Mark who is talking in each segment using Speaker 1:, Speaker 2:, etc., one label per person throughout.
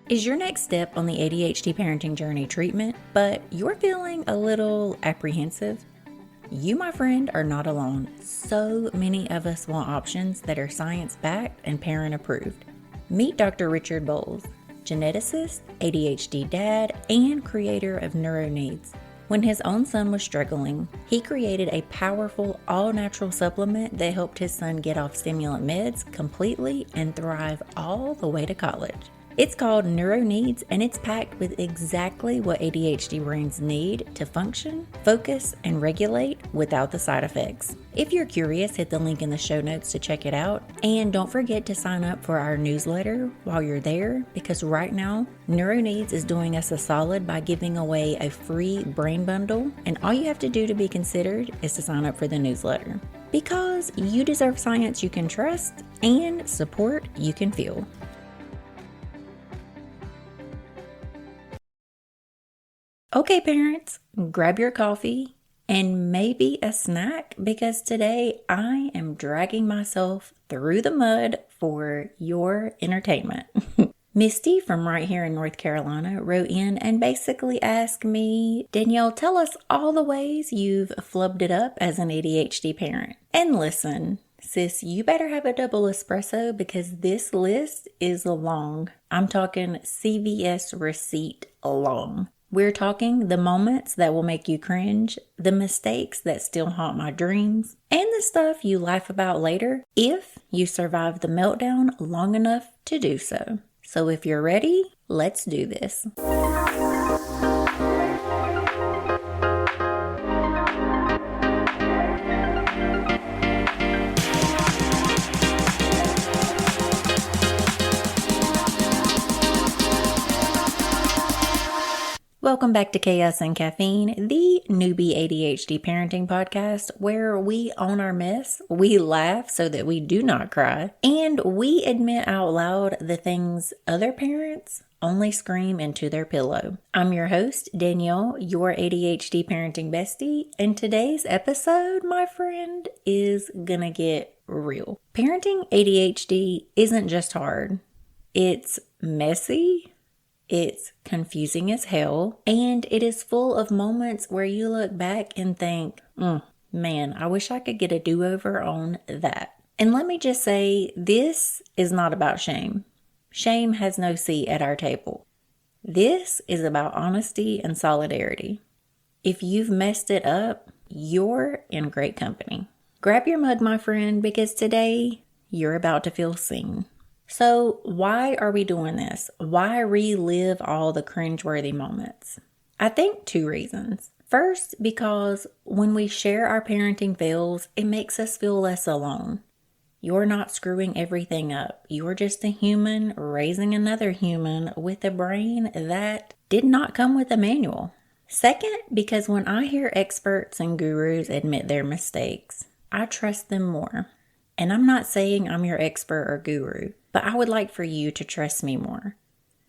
Speaker 1: Is your next step on the ADHD parenting journey treatment, but you're feeling a little apprehensive? You, my friend, are not alone. So many of us want options that are science-backed and parent-approved. Meet Dr. Richard Bowles, geneticist, ADHD dad, and creator of NeuroNeeds. When his own son was struggling, he created a powerful, all-natural supplement that helped his son get off stimulant meds completely and thrive all the way to college. It's called NeuroNeeds, and it's packed with exactly what ADHD brains need to function, focus, and regulate without the side effects. If you're curious, hit the link in the show notes to check it out. And don't forget to sign up for our newsletter while you're there, because right now, NeuroNeeds is doing us a solid by giving away a free brain bundle, and all you have to do to be considered is to sign up for the newsletter. Because you deserve science you can trust and support you can feel. Okay, parents, grab your coffee and maybe a snack, because today I am dragging myself through the mud for your entertainment. Misty from right here in North Carolina wrote in and basically asked me, Danielle, tell us all the ways you've flubbed it up as an ADHD parent. And listen, sis, you better have a double espresso because this list is long. I'm talking CVS receipt long. We're talking the moments that will make you cringe, the mistakes that still haunt my dreams, and the stuff you laugh about later if you survive the meltdown long enough to do so. So if you're ready, let's do this. Welcome back to Chaos and Caffeine, the newbie ADHD parenting podcast where we own our mess, we laugh so that we do not cry, and we admit out loud the things other parents only scream into their pillow. I'm your host, Danielle, your ADHD parenting bestie, and today's episode, my friend, is gonna get real. Parenting ADHD isn't just hard, it's messy. It's confusing as hell, and it is full of moments where you look back and think, man, I wish I could get a do-over on that. And let me just say, this is not about shame. Shame has no seat at our table. This is about honesty and solidarity. If you've messed it up, you're in great company. Grab your mug, my friend, because today you're about to feel seen. So why are we doing this? Why relive all the cringeworthy moments? I think 2 reasons. First, because when we share our parenting fails, it makes us feel less alone. You're not screwing everything up. You're just a human raising another human with a brain that did not come with a manual. Second, because when I hear experts and gurus admit their mistakes, I trust them more. And I'm not saying I'm your expert or guru, but I would like for you to trust me more.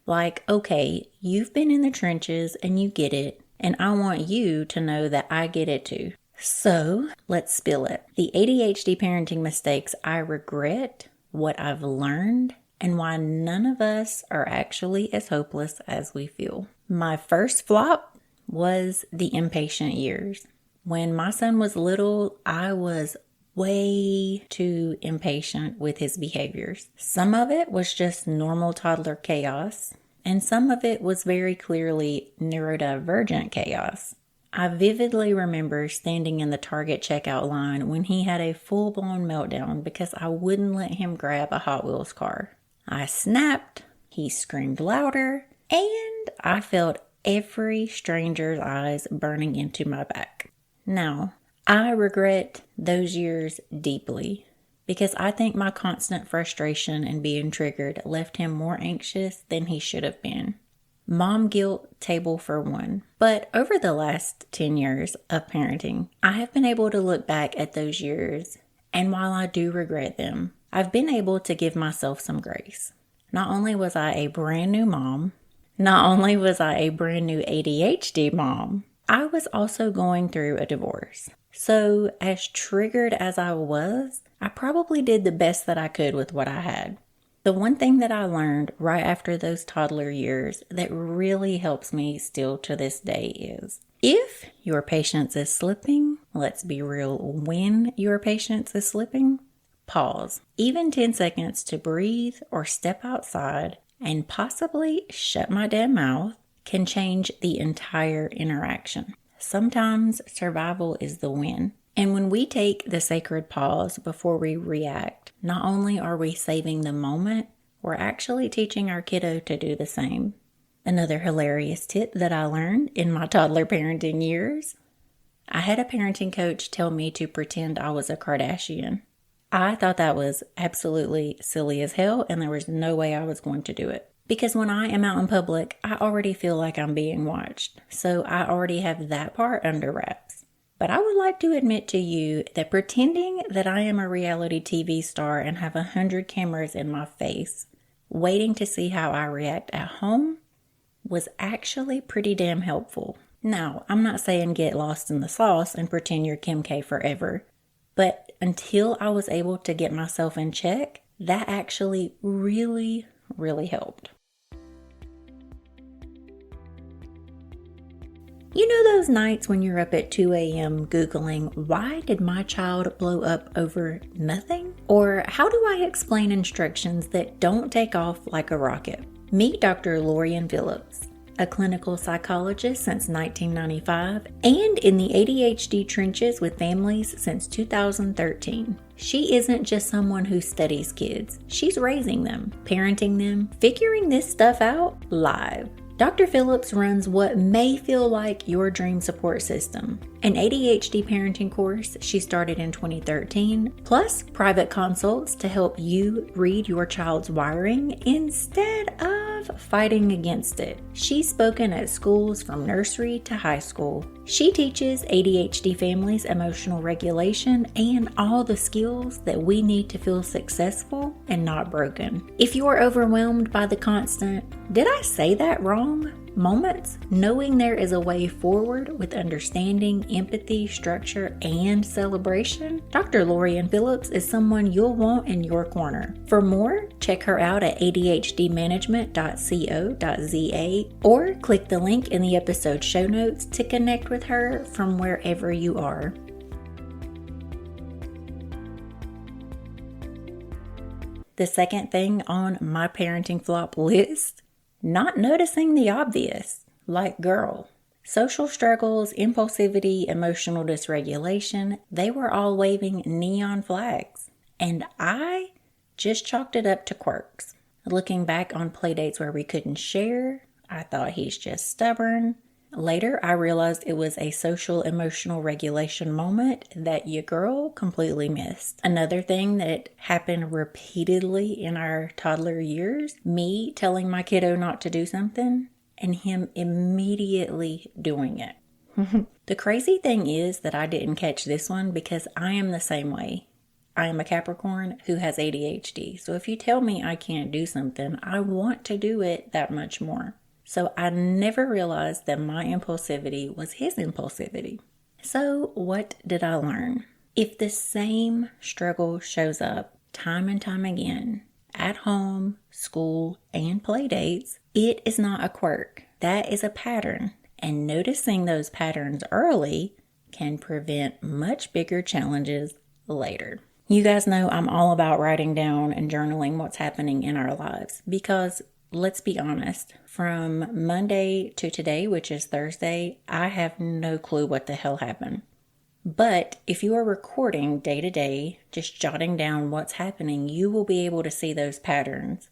Speaker 1: Like, okay, you've been in the trenches and you get it, and I want you to know that I get it too. So, let's spill it. The ADHD parenting mistakes I regret, what I've learned, and why none of us are actually as hopeless as we feel. My first flop was the impatient years. When my son was little, I was way too impatient with his behaviors. Some of it was just normal toddler chaos, and some of it was very clearly neurodivergent chaos. I vividly remember standing in the Target checkout line when he had a full-blown meltdown because I wouldn't let him grab a Hot Wheels car. I snapped, he screamed louder, and I felt every stranger's eyes burning into my back. Now, I regret those years deeply because I think my constant frustration and being triggered left him more anxious than he should have been. Mom guilt table for one. But over the last 10 years of parenting, I have been able to look back at those years, and while I do regret them, I've been able to give myself some grace. Not only was I a brand new mom, not only was I a brand new ADHD mom, I was also going through a divorce. So as triggered as I was, I probably did the best that I could with what I had. The one thing that I learned right after those toddler years that really helps me still to this day is if your patience is slipping, let's be real, when your patience is slipping, pause. Even 10 seconds to breathe or step outside and possibly shut my damn mouth can change the entire interaction. Sometimes survival is the win. And when we take the sacred pause before we react, not only are we saving the moment, we're actually teaching our kiddo to do the same. Another hilarious tip that I learned in my toddler parenting years, I had a parenting coach tell me to pretend I was a Kardashian. I thought that was absolutely silly as hell, and there was no way I was going to do it. Because when I am out in public, I already feel like I'm being watched, so I already have that part under wraps. But I would like to admit to you that pretending that I am a reality TV star and have 100 cameras in my face, waiting to see how I react at home, was actually pretty damn helpful. Now, I'm not saying get lost in the sauce and pretend you're Kim K forever, but until I was able to get myself in check, that actually really helped. You know those nights when you're up at 2 a.m. Googling, why did my child blow up over nothing? Or how do I explain instructions that don't take off like a rocket? Meet Dr. Lorian Phillips, a clinical psychologist since 1995 and in the ADHD trenches with families since 2013. She isn't just someone who studies kids. She's raising them, parenting them, figuring this stuff out live. Dr. Phillips runs what may feel like your dream support system, an ADHD parenting course she started in 2013, plus private consults to help you read your child's wiring instead of fighting against it. She's spoken at schools from nursery to high school. She teaches ADHD families emotional regulation and all the skills that we need to feel successful and not broken. If you're overwhelmed by the constant, did I say that wrong? Moments, knowing there is a way forward with understanding, empathy, structure, and celebration, Dr. Lorian Phillips is someone you'll want in your corner. For more, check her out at adhdmanagement.co.za or click the link in the episode show notes to connect with her from wherever you are. The second thing on my parenting flop list, not noticing the obvious, like girl. Social struggles, impulsivity, emotional dysregulation, they were all waving neon flags. And I just chalked it up to quirks. Looking back on playdates where we couldn't share, I thought he's just stubborn. Later, I realized it was a social emotional regulation moment that your girl completely missed. Another thing that happened repeatedly in our toddler years, me telling my kiddo not to do something and him immediately doing it. The crazy thing is that I didn't catch this one because I am the same way. I am a Capricorn who has ADHD. So if you tell me I can't do something, I want to do it that much more. So I never realized that my impulsivity was his impulsivity. So what did I learn? If the same struggle shows up time and time again, at home, school, and play dates, it is not a quirk. That is a pattern. And noticing those patterns early can prevent much bigger challenges later. You guys know I'm all about writing down and journaling what's happening in our lives because let's be honest, from Monday to today, which is Thursday, I have no clue what the hell happened. But if you are recording day to day, just jotting down what's happening, you will be able to see those patterns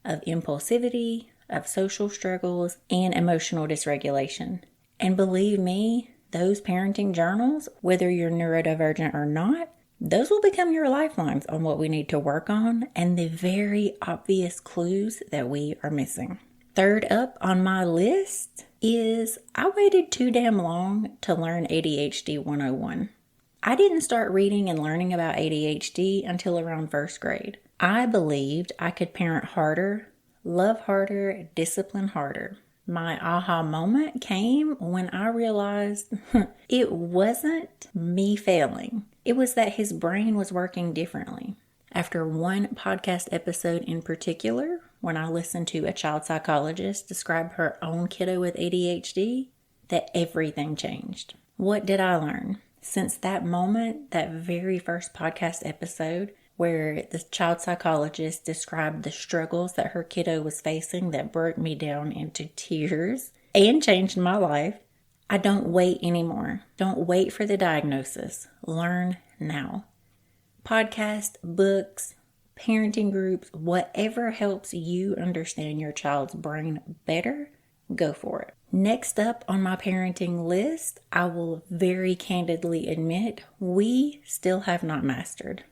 Speaker 1: of impulsivity, of social struggles, and emotional dysregulation. And believe me, those parenting journals, whether you're neurodivergent or not, those will become your lifelines on what we need to work on and the very obvious clues that we are missing. Third up on my list is I waited too damn long to learn ADHD 101. I didn't start reading and learning about ADHD until around first grade. I believed I could parent harder, love harder, discipline harder. My aha moment came when I realized it wasn't me failing. It was that his brain was working differently. after one podcast episode in particular, when I listened to a child psychologist describe her own kiddo with ADHD, that everything changed. What did I learn? Since that moment, that very first podcast episode where the child psychologist described the struggles that her kiddo was facing that broke me down into tears and changed my life, I don't wait anymore. Don't wait for the diagnosis. Learn now. Podcasts, books, parenting groups, whatever helps you understand your child's brain better, go for it. Next up on my parenting list, I will very candidly admit we still have not mastered.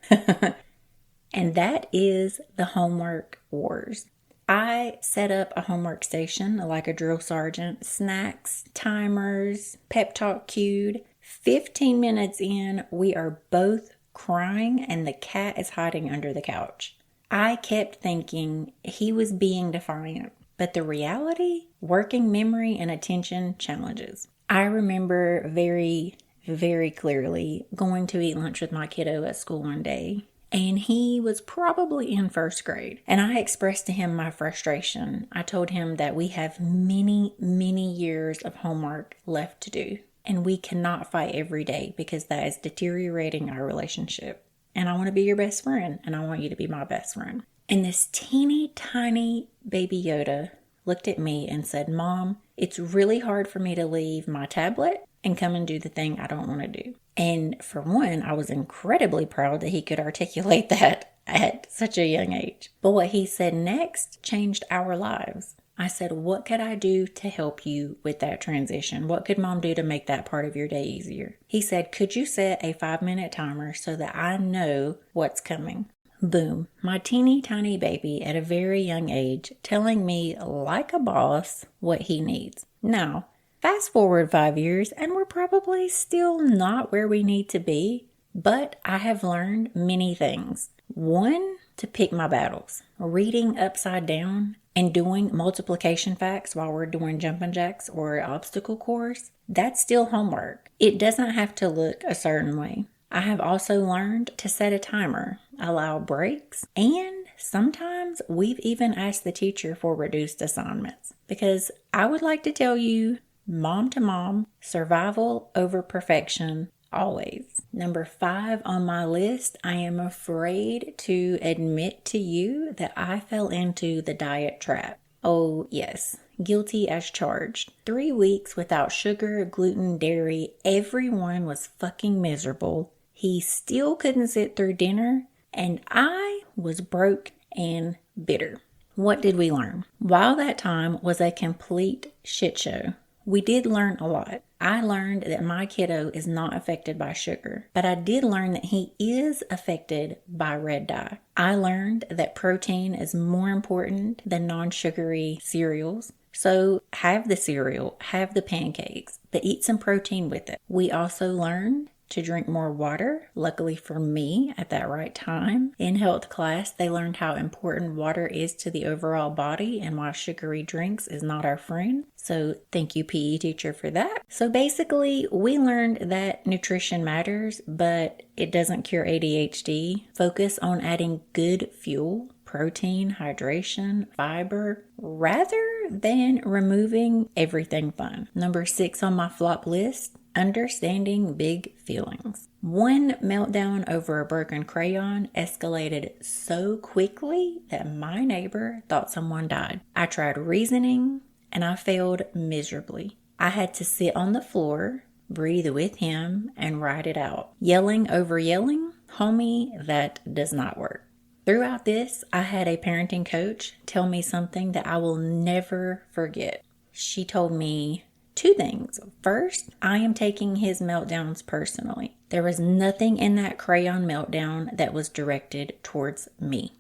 Speaker 1: And that is the homework wars. I set up a homework station like a drill sergeant, snacks, timers, pep talk cued. 15 minutes in, we are both crying and the cat is hiding under the couch. I kept thinking he was being defiant, but the reality, working memory and attention challenges. I remember very, very clearly going to eat lunch with my kiddo at school one day, and he was probably in first grade. And I expressed to him my frustration. I told him that we have many, many years of homework left to do. And we cannot fight every day because that is deteriorating our relationship. And I want to be your best friend, and I want you to be my best friend. And this teeny tiny baby Yoda looked at me and said, "Mom, it's really hard for me to leave my tablet and come and do the thing I don't want to do." And for one, I was incredibly proud that he could articulate that at such a young age. But what he said next changed our lives. I said, "What could I do to help you with that transition? What could Mom do to make that part of your day easier?" He said, "Could you set a 5-minute timer so that I know what's coming?" Boom, my teeny tiny baby at a very young age telling me like a boss what he needs. Now, fast forward 5 years and we're probably still not where we need to be, but I have learned many things. One, to pick my battles. Reading upside down and doing multiplication facts while we're doing jumping jacks or obstacle course, that's still homework. It doesn't have to look a certain way. I have also learned to set a timer, allow breaks, and sometimes we've even asked the teacher for reduced assignments. Because I would like to tell you, mom to mom, survival over perfection, always. Number 5 on my list, I am afraid to admit to you that I fell into the diet trap. Oh yes, guilty as charged. 3 weeks without sugar, gluten, dairy, everyone was fucking miserable. He still couldn't sit through dinner, and I was broke and bitter. What did we learn? While that time was a complete shit show, we did learn a lot. I learned that my kiddo is not affected by sugar, but I did learn that he is affected by red dye. I learned that protein is more important than non-sugary cereals. So have the cereal, have the pancakes, but eat some protein with it. We also learned to drink more water. Luckily for me, at that right time in health class, they learned how important water is to the overall body and why sugary drinks is not our friend. So thank you, PE teacher, for that. So basically, we learned that nutrition matters, but it doesn't cure ADHD. Focus on adding good fuel, protein, hydration, fiber, rather than removing everything fun. Number 6 on my flop list, understanding big feelings. One meltdown over a broken crayon escalated so quickly that my neighbor thought someone died. I tried reasoning and I failed miserably. I had to sit on the floor, breathe with him, and ride it out. Yelling over yelling, homie, that does not work. Throughout this, I had a parenting coach tell me something that I will never forget. She told me 2 things. First, I am taking his meltdowns personally. There was nothing in that crayon meltdown that was directed towards me.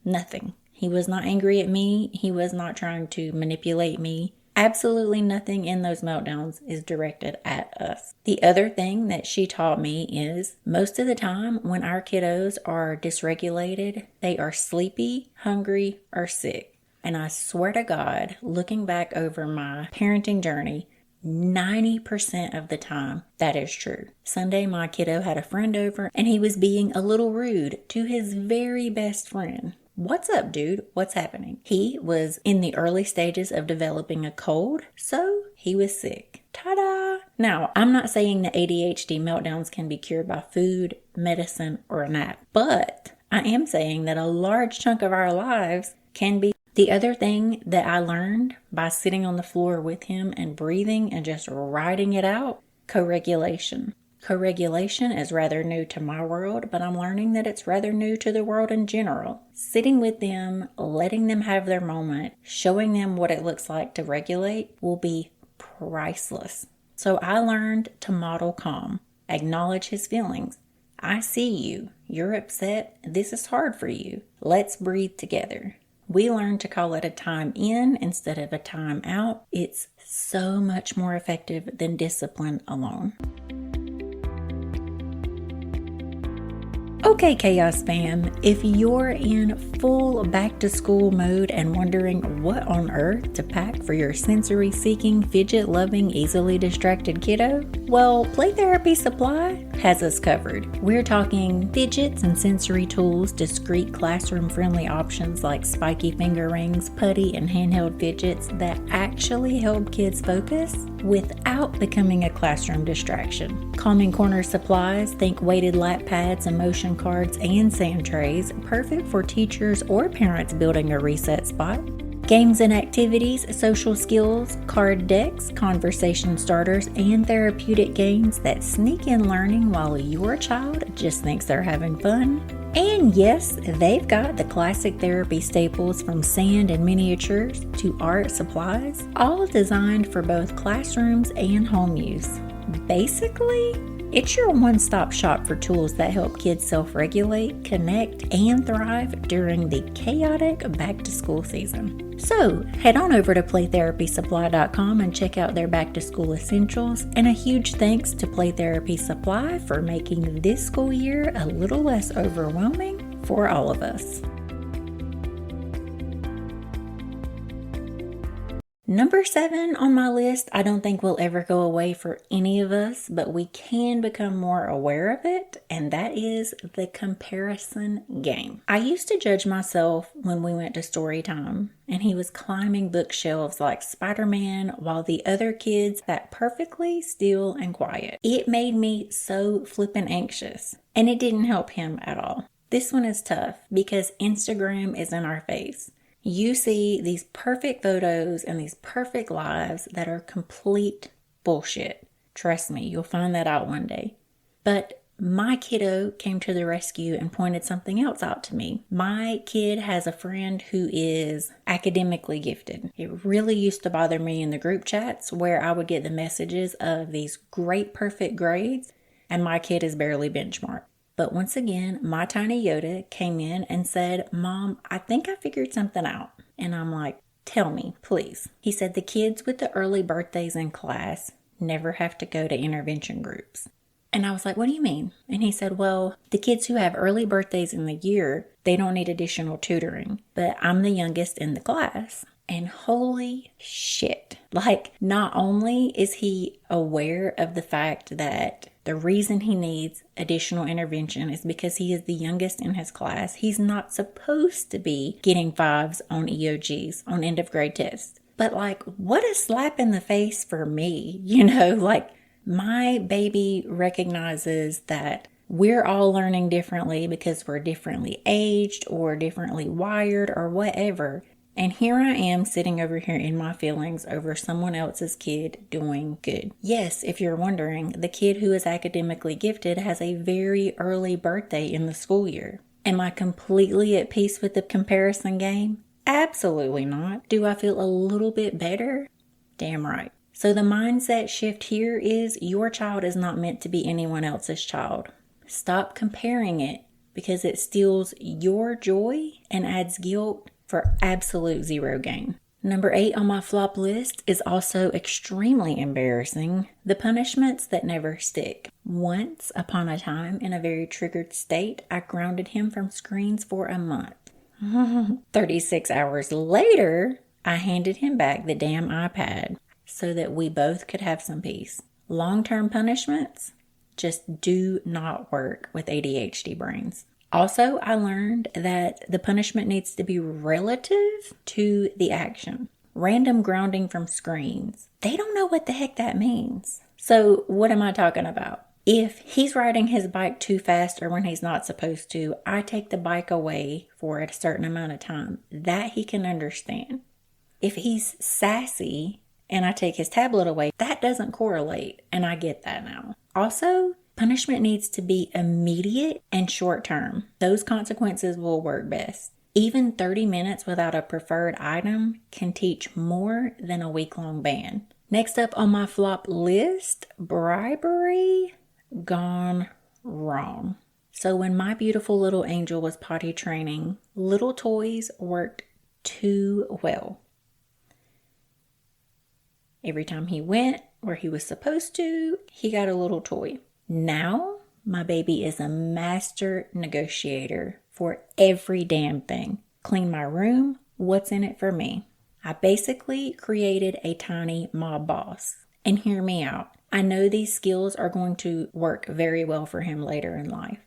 Speaker 1: Nothing. He was not angry at me. He was not trying to manipulate me. Absolutely nothing in those meltdowns is directed at us. The other thing that she taught me is most of the time when our kiddos are dysregulated, they are sleepy, hungry, or sick. And I swear to God, looking back over my parenting journey, 90% of the time, that is true. Sunday, my kiddo had a friend over and he was being a little rude to his very best friend. What's up, dude? What's happening? He was in the early stages of developing a cold, so he was sick. Ta-da! Now, I'm not saying that ADHD meltdowns can be cured by food, medicine, or a nap, but I am saying that a large chunk of our lives can be. The other thing that I learned by sitting on the floor with him and breathing and just writing it out, co-regulation. Co-regulation is rather new to my world, but I'm learning that it's rather new to the world in general. Sitting with them, letting them have their moment, showing them what it looks like to regulate will be priceless. So I learned to model calm, acknowledge his feelings. I see you. You're upset. This is hard for you. Let's breathe together. We learn to call it a time in instead of a time out. It's so much more effective than discipline alone. Okay, Chaos fam, if you're in full back to school mode and wondering what on earth to pack for your sensory seeking, fidget loving, easily distracted kiddo, well, Play Therapy Supply has us covered. We're talking fidgets and sensory tools, discreet classroom friendly options like spiky finger rings, putty, and handheld fidgets that actually help kids focus without becoming a classroom distraction. Calming corner supplies, think weighted lap pads, emotion cards, and sand trays, perfect for teachers or parents building a reset spot. Games and activities, social skills, card decks, conversation starters, and therapeutic games that sneak in learning while your child just thinks they're having fun. And yes, they've got the classic therapy staples from sand and miniatures to art supplies, all designed for both classrooms and home use. Basically, it's your one-stop shop for tools that help kids self-regulate, connect, and thrive during the chaotic back-to-school season. So, head on over to playtherapysupply.com and check out their back-to-school essentials. And a huge thanks to Play Therapy Supply for making this school year a little less overwhelming for all of us. Number 7 on my list, I don't think will ever go away for any of us, but we can become more aware of it, and that is the comparison game. I used to judge myself when we went to story time, and he was climbing bookshelves like Spider-Man while the other kids sat perfectly still and quiet. It made me so flippin' anxious, and it didn't help him at all. This one is tough because Instagram is in our face. You see these perfect photos and these perfect lives that are complete bullshit. Trust me, you'll find that out one day. But my kiddo came to the rescue and pointed something else out to me. My kid has a friend who is academically gifted. It really used to bother me in the group chats where I would get the messages of these great perfect grades and my kid is barely benchmarked. But once again, my tiny Yoda came in and said, "Mom, I think I figured something out." And I'm like, "Tell me, please." He said the kids with the early birthdays in class never have to go to intervention groups. And I was like, "What do you mean?" And he said, "Well, the kids who have early birthdays in the year, they don't need additional tutoring. But I'm the youngest in the class." And holy shit. Like, not only is he aware of the fact that the reason he needs additional intervention is because he is the youngest in his class. He's not supposed to be getting 5s on EOGs, on end of grade tests. But like, what a slap in the face for me. Like my baby recognizes that we're all learning differently because we're differently aged or differently wired or whatever. And here I am sitting over here in my feelings over someone else's kid doing good. Yes, if you're wondering, the kid who is academically gifted has a very early birthday in the school year. Am I completely at peace with the comparison game? Absolutely not. Do I feel a little bit better? Damn right. So the mindset shift here is your child is not meant to be anyone else's child. Stop comparing it because it steals your joy and adds guilt for absolute zero gain. Number 8 on my flop list is also extremely embarrassing. The punishments that never stick. Once upon a time, in a very triggered state, I grounded him from screens for a month. 36 hours later, I handed him back the damn iPad. so that we both could have some peace. Long-term punishments just do not work with ADHD brains. Also, I learned that the punishment needs to be relative to the action. Random grounding from screens. They don't know what the heck that means. So what am I talking about? If he's riding his bike too fast or when he's not supposed to, I take the bike away for a certain amount of time. That he can understand. If he's sassy and I take his tablet away, that doesn't correlate, and I get that now. Also, punishment needs to be immediate and short term. Those consequences will work best. Even 30 minutes without a preferred item can teach more than a week-long ban. Next up on my flop list, bribery gone wrong. So when my beautiful little angel was potty training, little toys worked too well. Every time he went where he was supposed to, he got a little toy. Now, my baby is a master negotiator for every damn thing. Clean my room, what's in it for me? I basically created a tiny mob boss. And hear me out. I know these skills are going to work very well for him later in life.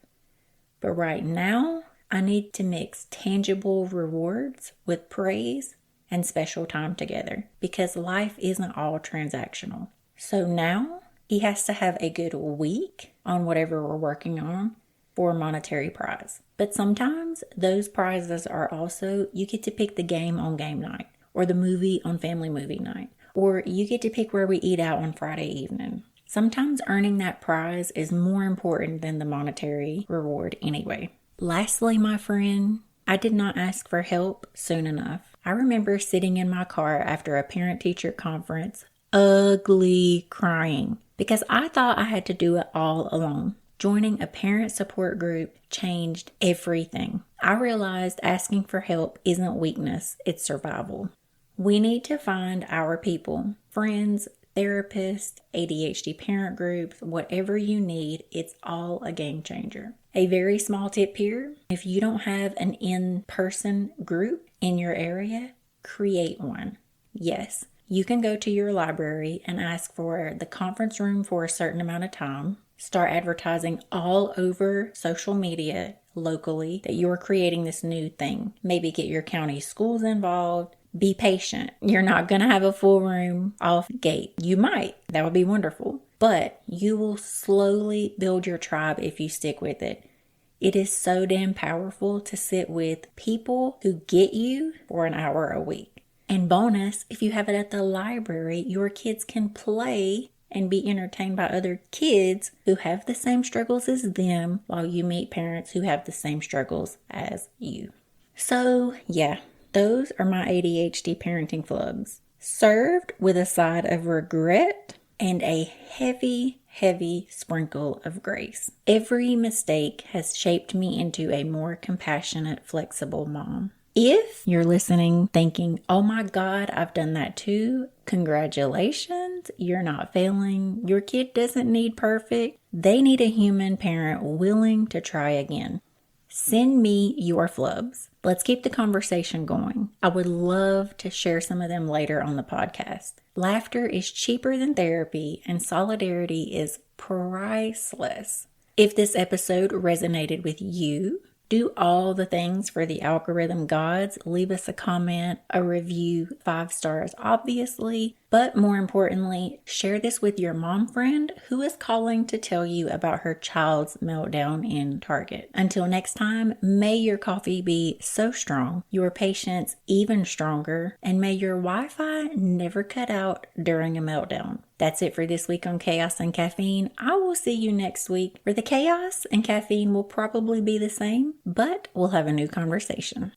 Speaker 1: But right now, I need to mix tangible rewards with praise and special time together, because life isn't all transactional. So now he has to have a good week on whatever we're working on for a monetary prize. But sometimes those prizes are also, you get to pick the game on game night, or the movie on family movie night, or you get to pick where we eat out on Friday evening. Sometimes earning that prize is more important than the monetary reward anyway. Lastly, my friend, I did not ask for help soon enough. I remember sitting in my car after a parent-teacher conference, ugly crying, because I thought I had to do it all alone. Joining a parent support group changed everything. I realized asking for help isn't weakness, it's survival. We need to find our people, friends, therapists, ADHD parent groups, whatever you need, it's all a game changer. A very small tip here, if you don't have an in-person group in your area, create one. Yes, you can go to your library and ask for the conference room for a certain amount of time. Start advertising all over social media locally that you're creating this new thing. Maybe get your county schools involved. Be patient. You're not going to have a full room off gate. You might. That would be wonderful. But you will slowly build your tribe if you stick with it. It is so damn powerful to sit with people who get you for an hour a week. And bonus, if you have it at the library, your kids can play and be entertained by other kids who have the same struggles as them, while you meet parents who have the same struggles as you. So, yeah. Those are my ADHD parenting flubs, served with a side of regret and a heavy, heavy sprinkle of grace. Every mistake has shaped me into a more compassionate, flexible mom. If you're listening thinking, oh my God, I've done that too, congratulations, you're not failing. Your kid doesn't need perfect. They need a human parent willing to try again. Send me your flubs. Let's keep the conversation going. I would love to share some of them later on the podcast. Laughter is cheaper than therapy, and solidarity is priceless. If this episode resonated with you, do all the things for the algorithm gods. Leave us a comment, a review, 5 stars, obviously. But more importantly, share this with your mom friend who is calling to tell you about her child's meltdown in Target. Until next time, may your coffee be so strong, your patience even stronger, and may your Wi-Fi never cut out during a meltdown. That's it for this week on Chaos and Caffeine. I will see you next week, where the chaos and caffeine will probably be the same, but we'll have a new conversation.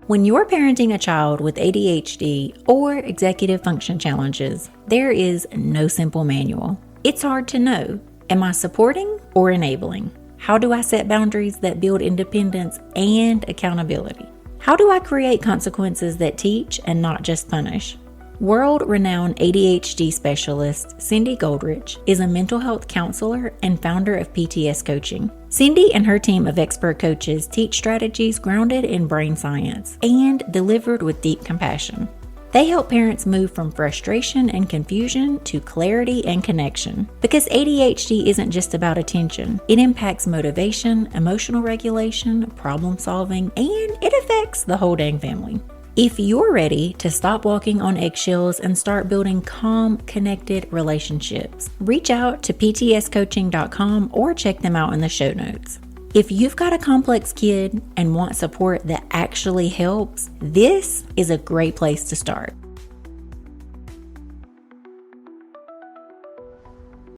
Speaker 1: When you're parenting a child with ADHD or executive function challenges, there is no simple manual. It's hard to know, am I supporting or enabling? How do I set boundaries that build independence and accountability? How do I create consequences that teach and not just punish? World-renowned ADHD specialist Cindy Goldrich is a mental health counselor and founder of PTS Coaching. Cindy and her team of expert coaches teach strategies grounded in brain science and delivered with deep compassion. They help parents move from frustration and confusion to clarity and connection. Because ADHD isn't just about attention. It impacts motivation, emotional regulation, problem solving, and it affects the whole dang family. If you're ready to stop walking on eggshells and start building calm, connected relationships, reach out to ptscoaching.com or check them out in the show notes. If you've got a complex kid and want support that actually helps, this is a great place to start.